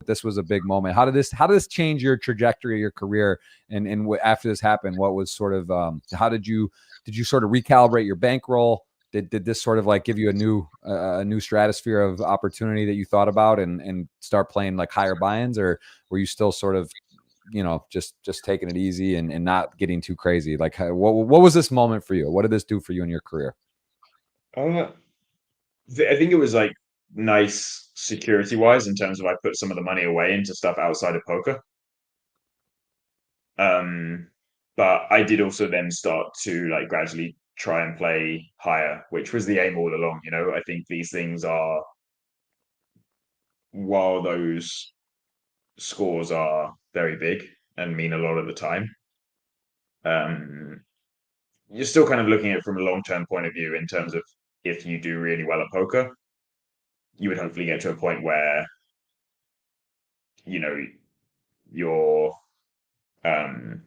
this was a big moment. How did this change your trajectory of your career? And after this happened, what was sort of how did you sort of recalibrate your bankroll? Did this sort of like give you a new stratosphere of opportunity that you thought about and start playing like higher buy-ins, or were you still sort of, just taking it easy and not getting too crazy? Like, what was this moment for you? What did this do for you in your career? I think it was like nice security wise in terms of I put some of the money away into stuff outside of poker. Um, but I did also then start to like gradually try and play higher, which was the aim all along. I think these things are, while those scores are very big and mean a lot of the time, um, you're still kind of looking at it from a long-term point of view in terms of if you do really well at poker, you would hopefully get to a point where, you know, you're um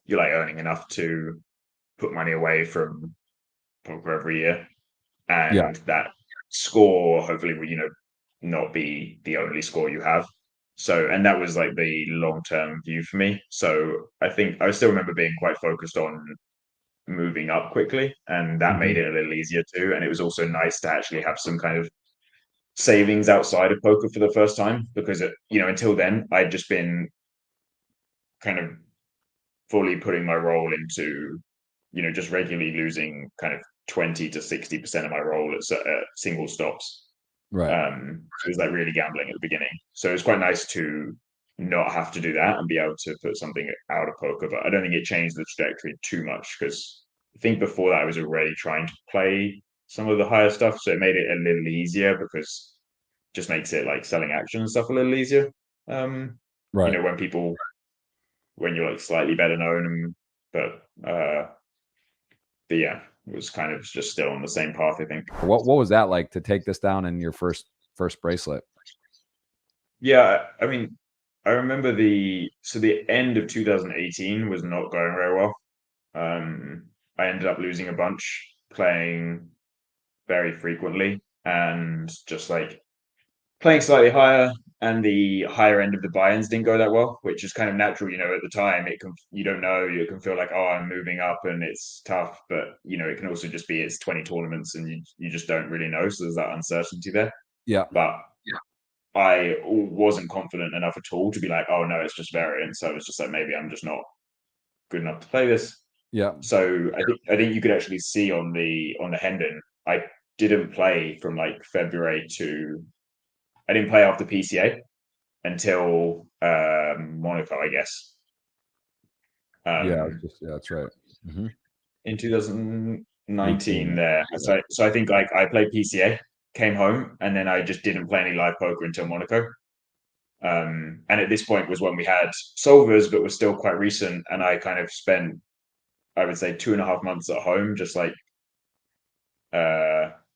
you're like earning enough to put money away from poker every year, Yeah. and that score hopefully will, not be the only score you have. So, and that was like the long-term view for me. So I think I still remember being quite focused on moving up quickly, and that made Mhm. it a little easier too. And it was also nice to actually have some kind of savings outside of poker for the first time, because until then I'd just been kind of fully putting my role into, just regularly losing kind of 20 to 60% of my role at single stops. Right. So it was like really gambling at the beginning. So it was quite nice to not have to do that and be able to put something out of poker. But I don't think it changed the trajectory too much, because I think before that I was already trying to play some of the higher stuff. So it made it a little easier, because it just makes it like selling action and stuff a little easier. Um, Right. when you're like slightly better known, but yeah, it was kind of just still on the same path, I think. What was that like to take this down in your first bracelet? Yeah, I mean, I remember the end of 2018 was not going very well. I ended up losing a bunch, playing very frequently, and just like playing slightly higher, and the higher end of the buy-ins didn't go that well, which is kind of natural. At the time you don't know, you can feel like, oh, I'm moving up and it's tough, but it can also just be it's 20 tournaments and you just don't really know, so there's that uncertainty there. Yeah. But I wasn't confident enough at all to be like, oh no, it's just variance. So I was just like, maybe I'm just not good enough to play this. Yeah. So I think you could actually see on the Hendon, I didn't play from like February to I didn't play after PCA until Monaco, I guess. Yeah. Um, Yeah, that's right. Hmm. in 2019 18. there. Yeah. So I think like I played PCA, came home, and then I just didn't play any live poker until Monaco. And at this point was when we had solvers, but was still quite recent. And I kind of spent, I would say, 2.5 months at home, just like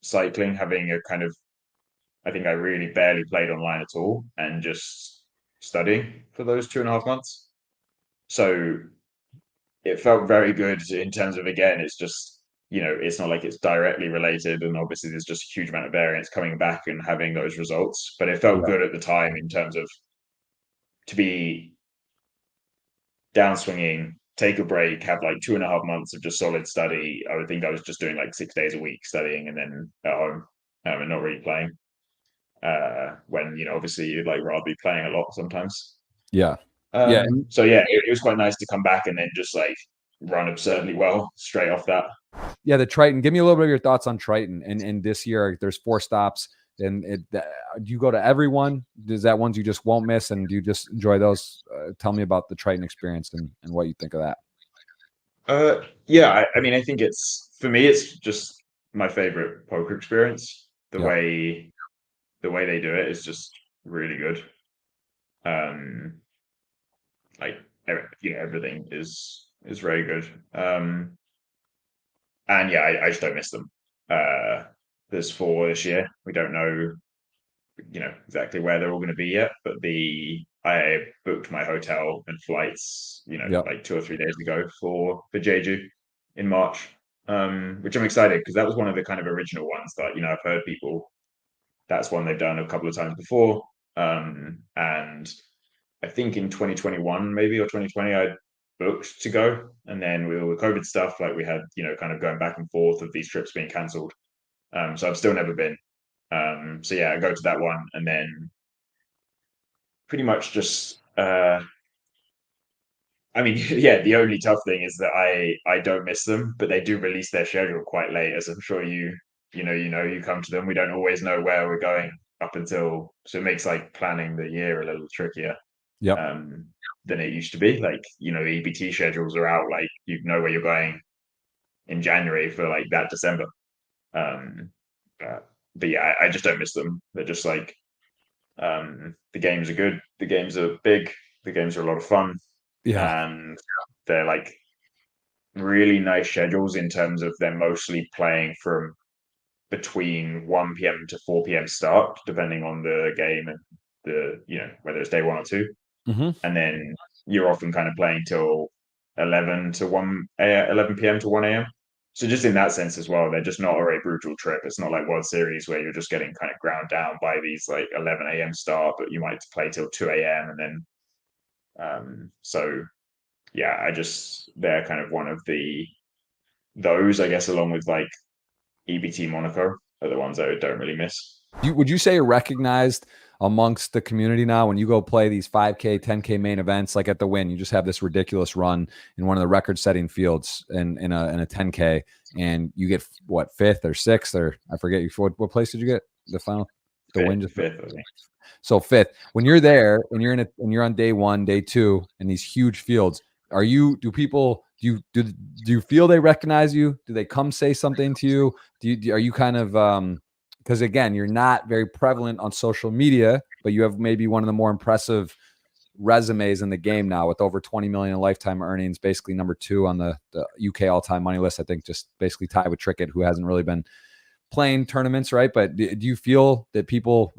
cycling, having a kind of, I think I really barely played online at all, and just studying for those 2.5 months. So it felt very good in terms of, again, it's just, it's not like it's directly related. And obviously there's just a huge amount of variance coming back and having those results. But it felt Yeah. good at the time in terms of to be downswinging, take a break, have like 2.5 months of just solid study. I would think I was just doing like 6 days a week studying and then at home, and not really playing. When obviously you'd like rather be playing a lot sometimes. Yeah. Yeah. And So yeah, it was quite nice to come back and then just like run absurdly well straight off that. yeah, the Triton. Give me a little bit of your thoughts on Triton. And this year, there's 4 stops. And do you go to everyone? Is that ones you just won't miss? And do you just enjoy those? Tell me about the Triton experience and what you think of that. Yeah, I mean, I think for me, it's just my favorite poker experience. The Yeah. way the way they do it is just really good. Um, like everything is very good. And yeah, I just don't miss them. There's 4 this year. We don't know, exactly where they're all going to be yet, but I booked my hotel and flights, Yeah. like 2 or 3 days ago for the Jeju in March, which I'm excited, because that was one of the kind of original ones that I've heard people. That's one they've done a couple of times before. And I think in 2021 maybe or 2020 I booked to go, and then with all the COVID stuff, like we had, you know, kind of going back and forth of these trips being cancelled. So I've still never been. So yeah, I go to that one, and then pretty much just I mean, yeah, the only tough thing is that I don't miss them, but they do release their schedule quite late, as I'm sure you come to them. We don't always know where we're going up until, so it makes like planning the year a little trickier Yep. than it used to be. Like, you know, EBT schedules are out, like you know where you're going in January for like that December. Um, but yeah, I just don't miss them. They're just like the games are good, the games are big, the games are a lot of fun, Yeah. and they're like really nice schedules in terms of they're mostly playing from between 1 p.m. to 4 p.m. start, depending on the game and the, you know, whether it's day 1 or 2. Mm-hmm. And then you're often kind of playing till 11 to 1 11 p.m. to 1 a.m. So just in that sense as well, they're just not a very brutal trip. It's not like World Series where you're just getting kind of ground down by these like 11 a.m. start, but you might play till 2 a.m. and then so yeah, they're kind of one of those, I guess, along with like EBT Monaco are the ones I don't really miss. Would you say you're recognized amongst the community now when you go play these 5K, 10K main events? Like at the Win, you just have this ridiculous run in one of the record-setting fields in a 10K, and you get what, fifth or sixth, or I forget. What place did you get the final? The fifth, Win, just fifth, I think. So fifth. When you're there and you're on day 1, day 2, in these huge fields, do you feel they recognize you? Do they come say something to you? Are you kind of because again, you're not very prevalent on social media, but you have maybe one of the more impressive resumes in the game now with over 20 million in lifetime earnings, basically number 2 on the UK all-time money list. I think just basically tied with Triton, who hasn't really been playing tournaments, right? But do you feel that people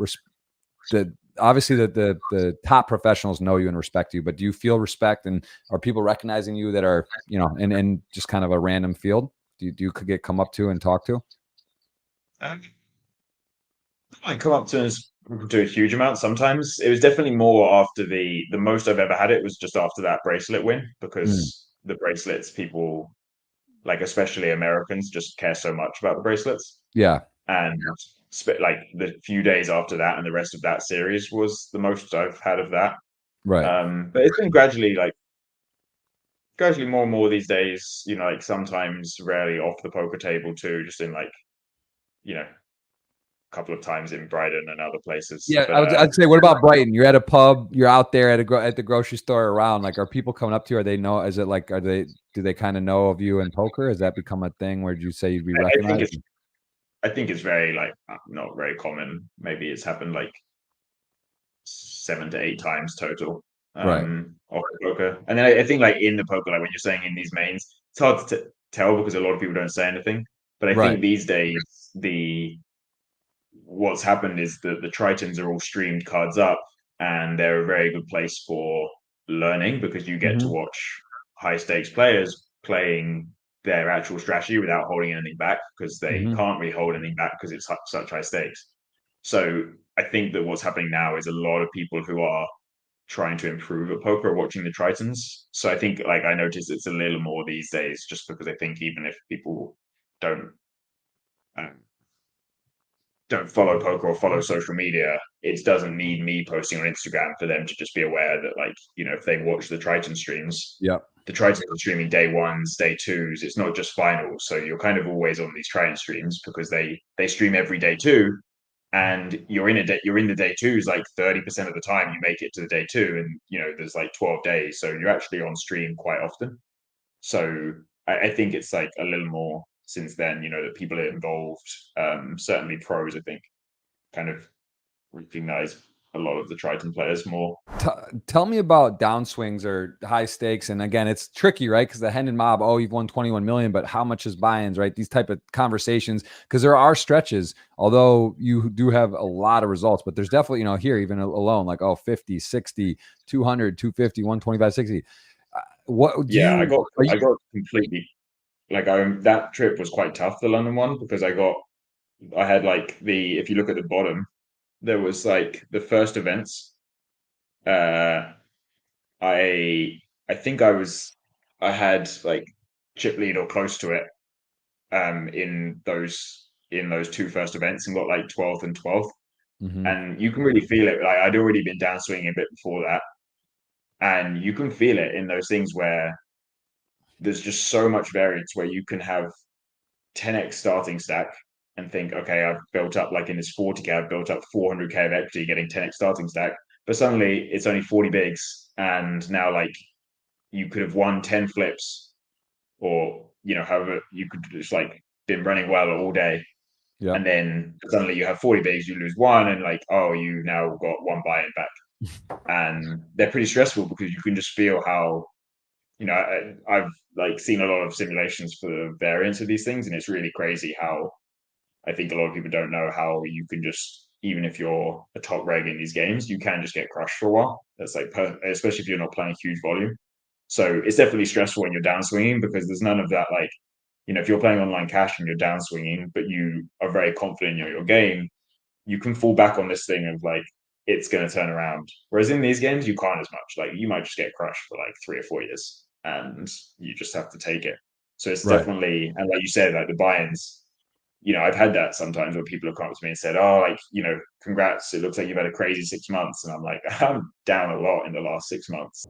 obviously the top professionals know you and respect you, but do you feel respect, and are people recognizing you that are, you know, in just kind of a random field? Do you could come up to and talk to? I come up to a huge amount. Sometimes it was definitely more after the most I've ever had it was just after that bracelet win, because the bracelets, people like, especially Americans, just care so much about the bracelets. Yeah. And like the few days after that and the rest of that series was the most I've had of that. Right. But it's been gradually more and more these days, you know, like sometimes rarely off the poker table too, just in like, you know, a couple of times in Brighton and other places. Yeah, But I'd say, what about Brighton? You're at a pub, you're out there at the grocery store around. Like, are people coming up to you? Are they know? Is it like, do they kind of know of you in poker? Has that become a thing where you say you'd be recognized? I think it's very like not very common. Maybe it's happened like 7 to 8 times total Right. off the poker. And then I think like in the poker, like when you're saying in these mains, it's hard to tell because a lot of people don't say anything. But I think these days what's happened is that the Tritons are all streamed cards up, and they're a very good place for learning because you get to watch high stakes players playing their actual strategy without holding anything back, because they can't really hold anything back because it's such high stakes. So I think that what's happening now is a lot of people who are trying to improve at poker are watching the Tritons. So I think like I notice it's a little more these days, just because I think even if people don't follow poker or follow social media, it doesn't need me posting on Instagram for them to just be aware that, like, you know, if they watch the Triton streams, the Tritons are streaming day 1s, day 2s. It's not just finals. So you're kind of always on these Triton streams because they stream every day 2, and you're in the day 2s like 30% of the time you make it to the day 2, and you know there's like 12 days, so you're actually on stream quite often. So I think it's like a little more since then, you know, that people are involved. Certainly pros, I think, kind of recognize a lot of the Triton players more. Tell me about downswings or high stakes. And again, it's tricky, right? Because the Hendon mob, oh, you've won 21 million, but how much is buy-ins, right? These type of conversations, because there are stretches, although you do have a lot of results, but there's definitely, you know, here, even alone, like, oh, 50, 60, 200, 250, 125, 60. I got completely, like, that trip was quite tough, the London one, because I had like if you look at the bottom, there was like the first events. Uh, I think I had like chip lead or close to it in those two first events and got like 12th and 12th. Hmm. And you can really feel it. Like I'd already been downswinging a bit before that, and you can feel it in those things where there's just so much variance where you can have 10x starting stack and think, okay, I've built up like in this 40k, I've built up 400k of equity getting 10x starting stack, but suddenly it's only 40 bigs, and now like you could have won 10 flips, or however you could just like been running well all day, Yeah. and then suddenly you have 40 bigs, you lose one, and like, oh, you now got one buy-in back. And they're pretty stressful because you can just feel how I've like seen a lot of simulations for the variance of these things, and it's really crazy how I think a lot of people don't know how you can just, even if you're a top reg in these games, you can just get crushed for a while. That's like especially if you're not playing huge volume. So it's definitely stressful when you're downswinging, because there's none of that. Like, if you're playing online cash and you're downswinging but you are very confident in your game, you can fall back on this thing of like, it's going to turn around. Whereas in these games, you can't as much. Like, you might just get crushed for like 3 or 4 years, and you just have to take it. So it's Right. definitely, and like you said, like the buy-ins, I've had that sometimes where people have come up to me and said, oh, like, congrats, it looks like you've had a crazy 6 months. And I'm like, I'm down a lot in the last 6 months.